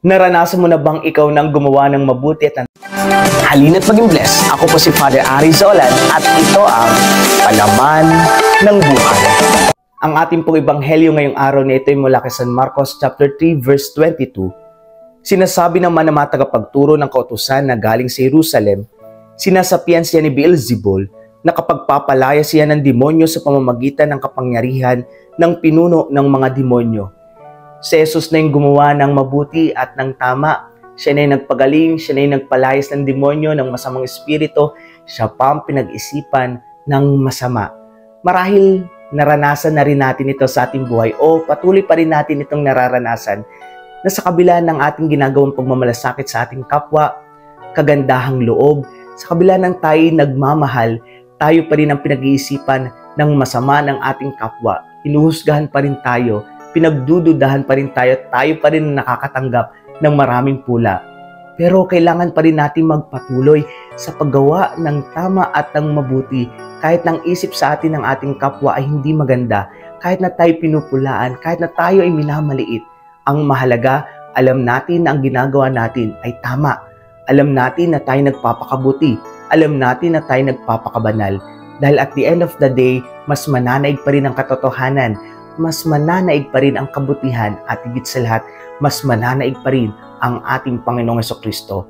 Naranasan mo na bang ikaw nang gumawa ng mabuti at halina't maging blessed. Ako po si Father Ari Zolan at ito ang Palaman ng Buhay. Ang ating pong ebanghelyo ngayong araw na ito ay mula kay San Marcos chapter 3 verse 22. Sinasabi naman ng mga tagapagturo ng kautusan na galing sa Jerusalem, sinasapian siya ni Beelzebul na kapag papalaya siya ng demonyo sa pamamagitan ng kapangyarihan ng pinuno ng mga demonyo. Si Jesus na yung gumawa ng mabuti at ng tama. Siya na yung nagpagaling, siya na yung nagpalayas ng demonyo, ng masamang espiritu. Siya pa ang pinag-isipan ng masama. Marahil naranasan na rin natin ito sa ating buhay o patuloy pa rin natin itong nararanasan na sa kabila ng ating ginagawang pagmamalasakit sa ating kapwa, kagandahang loob, sa kabila ng tayo nagmamahal, tayo pa rin ang pinag-iisipan ng masama ng ating kapwa. Hinuhusgahan pa rin tayo, pinagdududahan pa rin tayo pa rin nakakatanggap ng maraming pula. Pero kailangan pa rin natin magpatuloy sa paggawa ng tama at ng mabuti kahit ng isip sa atin ng ating kapwa ay hindi maganda, kahit na tayo pinupulaan, kahit na tayo ay minamaliit. Ang mahalaga, alam natin na ang ginagawa natin ay tama. Alam natin na tayo nagpapakabuti. Alam natin na tayo nagpapakabanal. Dahil at the end of the day, mas mananaig pa rin ang katotohanan, mas mananaig pa rin ang kabutihan at higit sa lahat, mas mananaig pa rin ang ating Panginoong Jesucristo.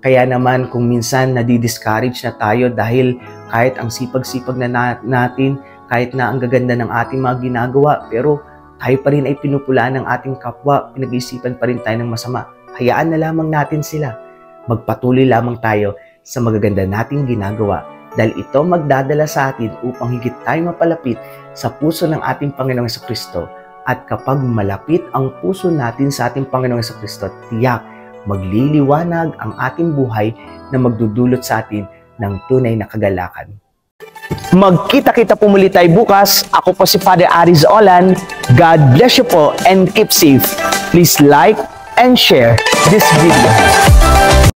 Kaya naman kung minsan nadi-discourage na tayo dahil kahit ang sipag-sipag na natin, kahit na ang gaganda ng ating mga ginagawa, pero tayo pa rin ay pinupulaan ng ating kapwa, pinag-iisipan pa rin tayo ng masama. Hayaan na lamang natin sila. Magpatuloy lamang tayo sa magaganda nating ginagawa dahil ito magdadala sa atin upang higit tayo mapalapit sa puso ng ating Panginoong Jesucristo. At kapag malapit ang puso natin sa ating Panginoong Jesucristo, tiyak magliliwanag ang ating buhay na magdudulot sa atin ng tunay na kagalakan. Magkita-kita po muli tayo bukas. Ako po si Father Ari Zolan. God bless you po and keep safe. Please like and share this video.